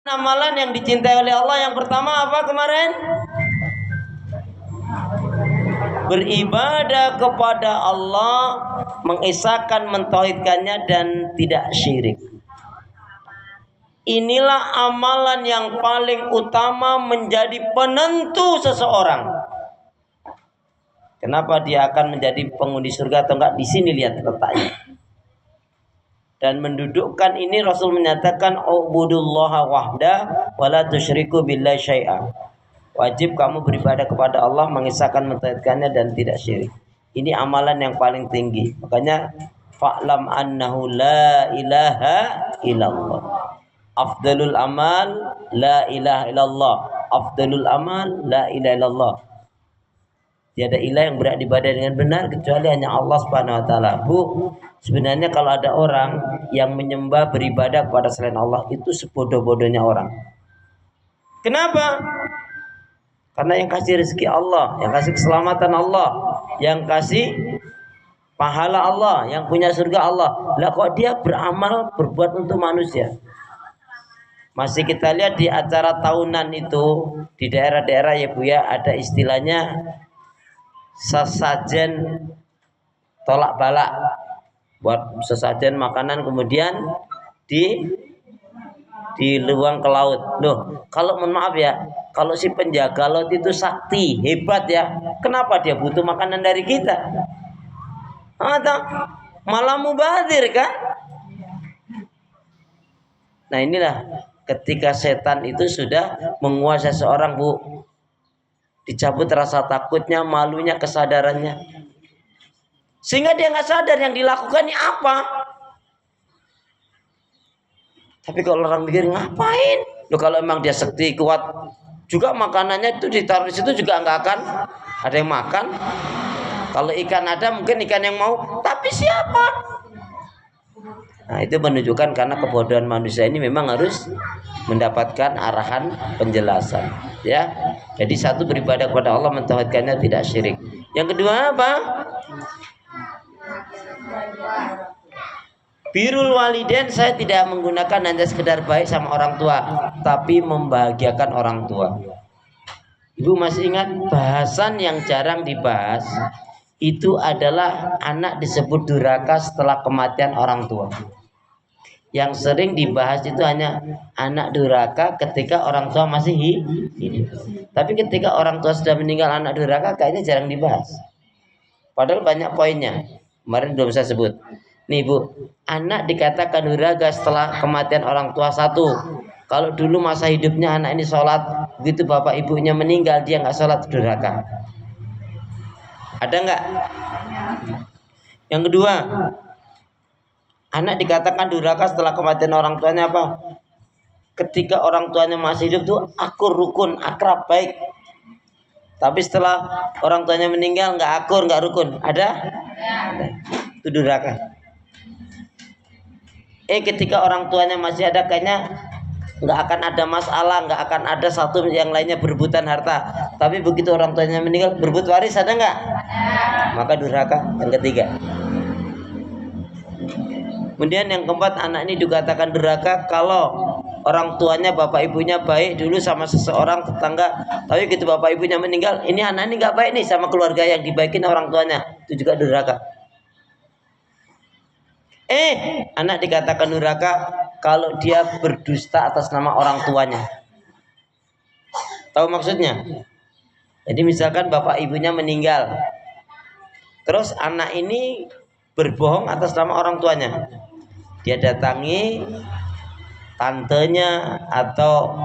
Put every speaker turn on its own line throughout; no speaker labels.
Amalan yang dicintai oleh Allah yang pertama apa kemarin? Beribadah kepada Allah, mengesahkan, mentauhidkannya dan tidak syirik. Inilah amalan yang paling utama menjadi penentu seseorang. Kenapa dia akan menjadi penghuni surga atau enggak? Di sini lihat letaknya. Dan mendudukkan ini Rasul menyatakan ubudullaha wahda wala tusyriku billahi syai'a. Wajib kamu beribadah kepada Allah, mengisahkan, mentauhidkannya dan tidak syirik. Ini amalan yang paling tinggi. Makanya fa'lam annahu la ilaha illallah. Afdalul amal la ilaha illallah. Afdalul amal la ilaha illallah. Tiada ilah yang berhak diibadah dengan benar kecuali hanya Allah Subhanahu wa taala. Bu, sebenarnya kalau ada orang yang menyembah beribadah kepada selain Allah itu sebodoh-bodohnya orang. Kenapa? Karena yang kasih rezeki Allah, yang kasih keselamatan Allah, yang kasih pahala Allah, yang punya surga Allah. Lah kok dia beramal berbuat untuk manusia? Masih kita lihat di acara tahunan itu di daerah-daerah ya Bu ya, ada istilahnya sesajen tolak balak, buat sesajen makanan kemudian diluang ke laut. Loh, kalau mohon maaf ya, kalau si penjaga laut itu sakti, hebat ya, kenapa dia butuh makanan dari kita? Atau malah mubazir kan? Nah inilah ketika setan itu sudah menguasai seorang Bu, dicabut rasa takutnya, malunya, kesadarannya, sehingga dia nggak sadar yang dilakukan ini apa. Tapi kalau orang mikir ngapain? Loh kalau emang dia sakti kuat, juga makanannya itu ditaruh di situ juga nggak akan ada yang makan. Kalau ikan ada mungkin ikan yang mau, tapi siapa? Nah itu menunjukkan karena kebodohan manusia ini memang harus mendapatkan arahan penjelasan ya. Jadi satu, beribadah kepada Allah, mentauhidkannya, tidak syirik. Yang kedua apa? Birrul walidain, saya tidak menggunakan hanya sekedar baik sama orang tua, tapi membahagiakan orang tua. Ibu masih ingat bahasan yang jarang dibahas itu adalah anak disebut durhaka setelah kematian orang tua. Yang sering dibahas itu hanya anak durhaka ketika orang tua masih hidup. Tapi ketika orang tua sudah meninggal, anak durhaka kayaknya jarang dibahas. Padahal banyak poinnya. Kemarin belum saya sebut. Nih Bu, anak dikatakan durhaka setelah kematian orang tua. Satu, kalau dulu masa hidupnya anak ini sholat, begitu bapak ibunya meninggal dia nggak sholat, durhaka. Ada nggak? Yang kedua, anak dikatakan durhaka setelah kematian orang tuanya apa? Ketika orang tuanya masih hidup tuh akur, rukun, akrab, baik. Tapi setelah orang tuanya meninggal nggak akur, nggak rukun. Ada? Ada. Itu durhaka. Ketika orang tuanya masih ada kayaknya nggak akan ada masalah, nggak akan ada satu yang lainnya berebutan harta. Tapi begitu orang tuanya meninggal berebut waris, ada nggak? Maka durhaka. Yang ketiga. Kemudian yang keempat, anak ini dikatakan durhaka kalau orang tuanya, bapak ibunya baik dulu sama seseorang tetangga, tapi gitu bapak ibunya meninggal, ini anak ini nggak baik nih sama keluarga yang dibaikin orang tuanya, itu juga durhaka. Anak dikatakan durhaka kalau dia berdusta atas nama orang tuanya. Tahu maksudnya? Jadi misalkan bapak ibunya meninggal, terus anak ini berbohong atas nama orang tuanya. Dia datangi tantenya atau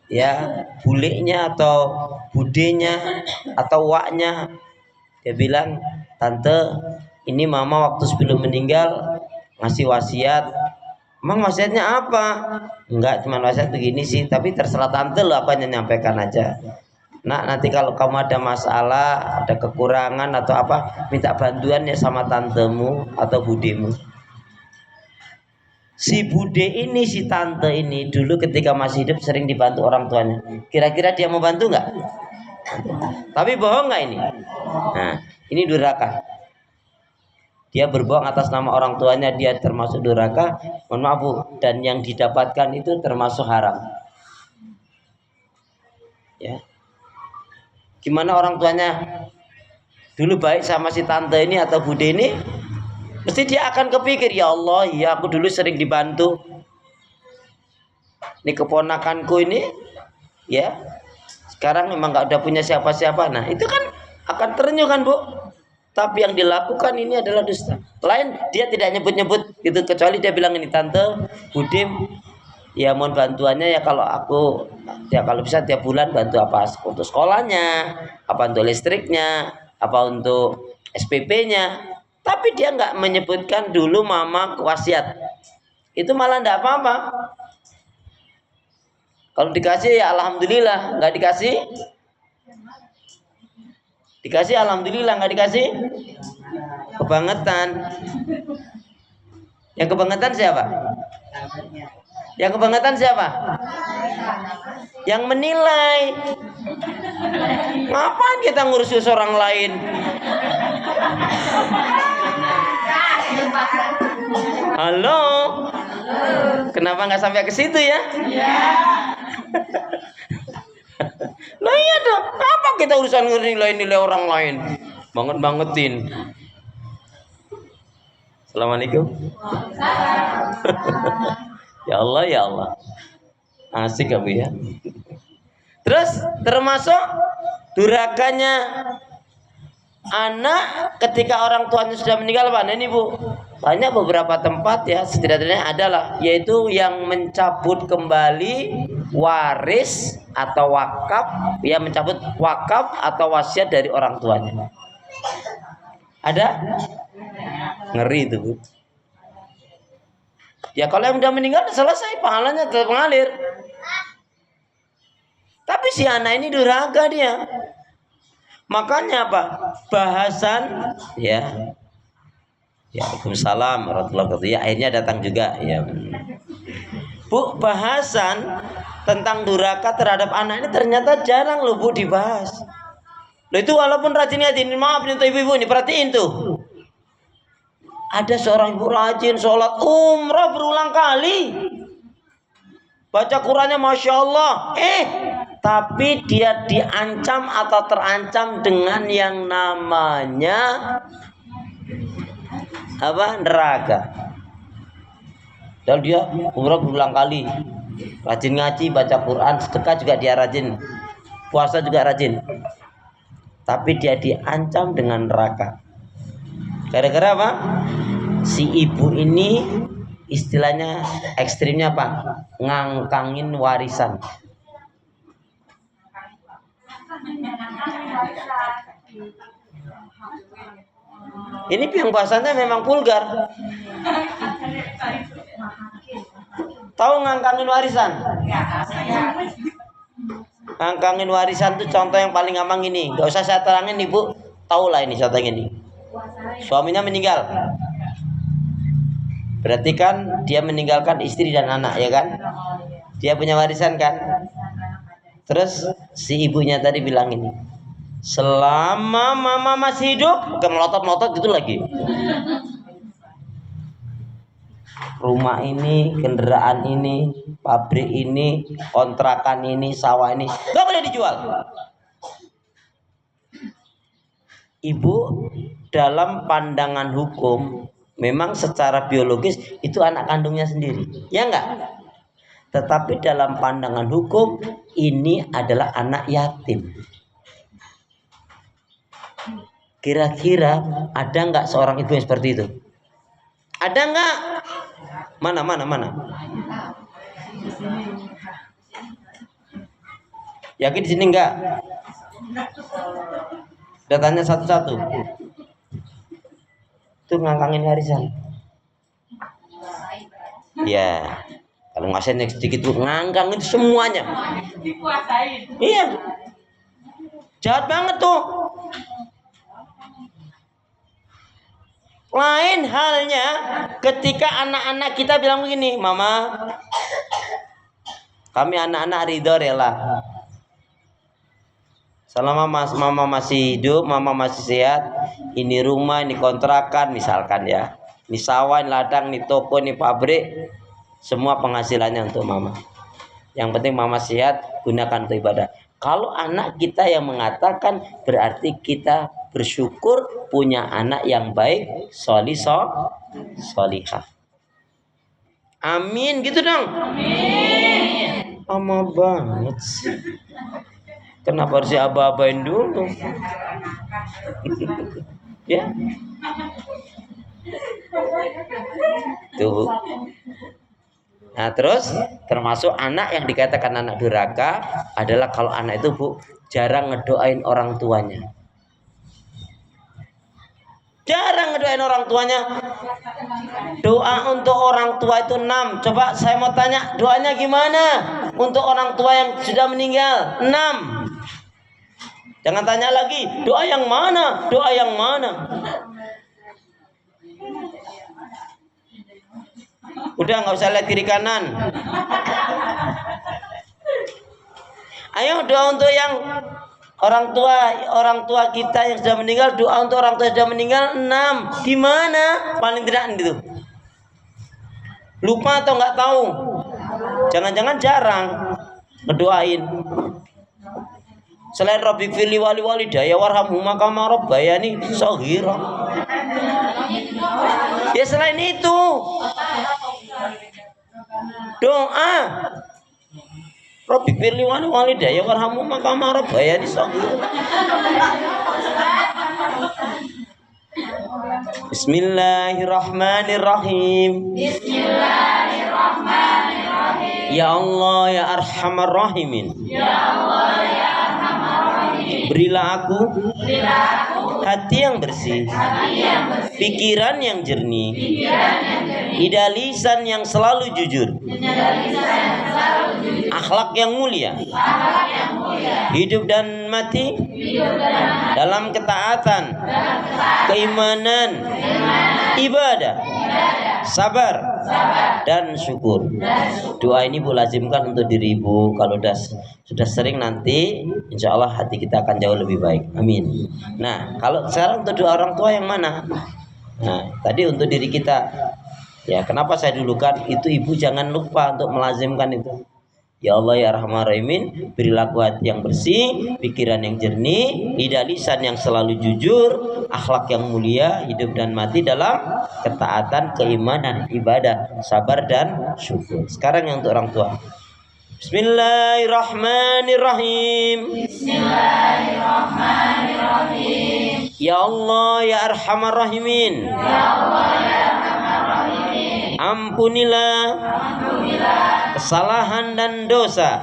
ya bulenya atau budenya atau waknya. Dia bilang, tante, ini mama waktu sebelum meninggal ngasih wasiat. Emang wasiatnya apa? Enggak, cuma wasiat begini sih, tapi terserah tante loh apa yang nyampaikan aja. Nah nanti kalau kamu ada masalah, ada kekurangan atau apa, minta bantuan ya sama tantemu atau budemu. Si bude ini, si tante ini dulu ketika masih hidup sering dibantu orang tuanya. Kira-kira dia mau bantu nggak? Tapi bohong nggak ini? Nah, ini durhaka. dia berbohong atas nama orang tuanya, dia termasuk durhaka. Mohon maaf Bu, dan yang didapatkan itu termasuk haram. Ya. Gimana orang tuanya dulu baik sama si tante ini atau bude ini, mesti dia akan kepikir, ya Allah, ya aku dulu sering dibantu. Ini keponakanku ini, ya, sekarang memang nggak udah punya siapa-siapa. Nah, itu kan akan terenyuh kan Bu. Tapi yang dilakukan ini adalah dusta. Lain dia tidak nyebut-nyebut gitu, kecuali dia bilang ini, tante, Budim, ya mohon bantuannya ya, kalau aku ya kalau bisa tiap bulan bantu apa untuk sekolahnya, apa untuk listriknya, apa untuk SPP-nya. Tapi dia nggak menyebutkan dulu mama wasiat. Itu malah nggak apa-apa. Kalau dikasih ya alhamdulillah, nggak dikasih alhamdulillah, nggak dikasih kebangetan. Yang kebangetan siapa? Yang kebangetan siapa? Yang menilai. Ngapain kita ngurus orang lain? Halo? Kenapa nggak sampai ke situ ya? Nah iya dong, apa kita urusan nilai-nilai orang lain? Bangetin. Assalamualaikum. Ya Allah, ya Allah. Asik kamu ya. Terus termasuk durhakanya anak ketika orang tuanya sudah meninggal, Pak. Nah, ini Bu, banyak beberapa tempat ya, setidaknya adalah, yaitu yang mencabut kembali waris atau wakaf, ya, mencabut wakaf atau wasiat dari orang tuanya. Ada? Ngeri itu Bu. Ya kalau yang udah meninggal selesai, pahalanya tetap mengalir. Tapi si anak ini durhaka dia. Makanya apa? Bahasan ya. Ya, Waalaikumsalam warahmatullahi wabarakatuh. Ya, akhirnya datang juga ya. Bu, bahasan tentang durhaka terhadap anak ini ternyata jarang loh Bu dibahas. Loh, itu walaupun rajin ngaji, maaf nih ibu-ibu ini perhatiin tuh. Ada seorang ibu rajin sholat umrah berulang kali, baca Qurannya masya Allah, tapi dia diancam atau terancam dengan yang namanya apa? Neraka. Dan dia umrah berulang kali, rajin ngaji, baca Quran, sedekah juga dia rajin, puasa juga rajin, tapi dia diancam dengan neraka. Gara-gara apa? Si ibu ini istilahnya ekstrimnya apa? Ngangkangin warisan. Ini yang bahasanya memang vulgar. Tahu ngangkangin warisan? Ngangkangin warisan itu contoh yang paling gampang ini. Gak usah saya terangin ibu, tahu lah ini contohnya ini. Suaminya meninggal, berarti kan dia meninggalkan istri dan anak, ya kan? Dia punya warisan kan? Terus si ibunya tadi bilang ini, selama mama masih hidup, bukan melotot-melotot gitu lagi. Rumah ini, kendaraan ini, pabrik ini, kontrakan ini, sawah ini, gak boleh dijual. Ibu dalam pandangan hukum memang secara biologis itu anak kandungnya sendiri, ya enggak? Tetapi dalam pandangan hukum ini adalah anak yatim. Kira-kira ada enggak seorang ibu yang seperti itu? Ada enggak? Mana? Yakin di sini enggak? Datanya satu-satu. Itu ngangkangin warisan. Ya, kalau ngasih sedikit tuh ngangkang itu semuanya. Dikuasain. Iya. Jahat banget tuh. Lain halnya ketika anak-anak kita bilang begini, Mama, kami anak-anak ridho rela Selama mama masih hidup, mama masih sehat, ini rumah, ini kontrakan misalkan ya, ini sawah, ini ladang, ini toko, ini pabrik, semua penghasilannya untuk mama. Yang penting mama sehat, gunakan untuk ibadah. Kalau anak kita yang mengatakan, berarti kita bersyukur punya anak yang baik, solihah. Amin, gitu dong. Amin. Lama banget sih. Kenapa harus aba-abain dulu? Ya. Tuh. Nah, terus termasuk anak yang dikatakan anak durhaka adalah kalau anak itu, Bu, jarang ngedoain orang tuanya. Jarang ngedoain orang tuanya. Doa untuk orang tua itu 6. Coba saya mau tanya, doanya gimana untuk orang tua yang sudah meninggal? 6. Jangan tanya lagi, doa yang mana? Doa yang mana? Udah, nggak usah lihat kiri kanan. Ayo doa untuk yang orang tua kita yang sudah meninggal. Doa untuk orang tua yang sudah meninggal 6. Gimana? Paling tidak itu. Lupa atau nggak tahu? Jangan-jangan jarang ngedoain. Selain Rabbi fili wali daya warhamhuma kama rabbayani shaghira. Ya selain itu doa Rabbi fili wali daya warhamhuma kama rabbayani shaghira. Bismillahirrahmanirrahim. Bismillahirrahmanirrahim. Ya Allah ya Arhamar Rahimin. Ya Allah ya Arhamar Rahimin. Berilah aku hati yang bersih, pikiran yang jernih, lidah lisan yang selalu jujur, akhlak yang mulia, hidup dan mati dalam ketaatan, keimanan, ibadah, sabar, dan syukur. Doa ini Bu lazimkan untuk diri Ibu. Kalau sudah sering, nanti insya Allah hati kita akan jauh lebih baik. Amin. Nah, kalau sekarang untuk doa orang tua yang mana? Nah, tadi untuk diri kita. Ya, kenapa saya dulukan itu? Ibu jangan lupa untuk melazimkan itu. Ya Allah ya Rahman Rahimin, berilah aku hati yang bersih, pikiran yang jernih, lidah lisan yang selalu jujur, akhlak yang mulia, hidup dan mati dalam ketaatan, keimanan, ibadah, sabar dan syukur. Sekarang yang untuk orang tua. Bismillahirrahmanirrahim. Bismillahirrahmanirrahim. Ya Allah ya Arhamar Rahimin. Ya Allah ya Arhamar Rahimin. Ampunilah kesalahan dan dosa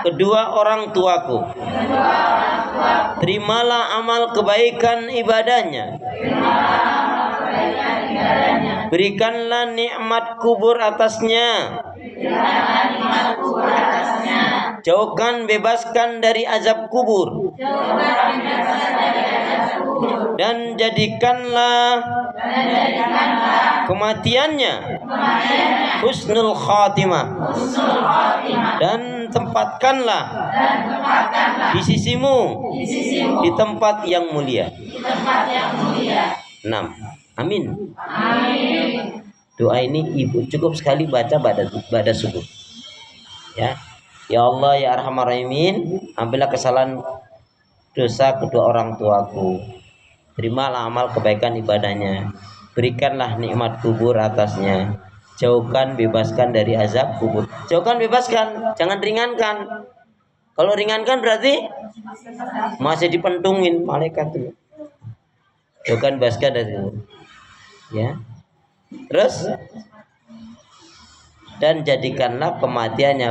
kedua orang tuaku. Terimalah amal kebaikan ibadahnya. Berikanlah nikmat kubur atasnya. Jauhkan, bebaskan dari azab kubur. Dan jadikanlah kematiannya husnul khatimah. Dan tempatkanlah di sisimu di tempat yang mulia. 6. Amin. Doa ini Ibu cukup sekali baca pada subuh. Ya. Ya Allah ya Arhamar Rahimin, ambillah kesalahan dosa kedua orang tuaku. Terimalah amal kebaikan ibadahnya. Berikanlah nikmat kubur atasnya. Jauhkan, bebaskan dari azab kubur. Jauhkan, bebaskan, jangan ringankan. Kalau ringankan berarti masih dipentungin malaikat itu. Jauhkan, bebaskan dari itu. Ya. Terus dan jadikanlah kematiannya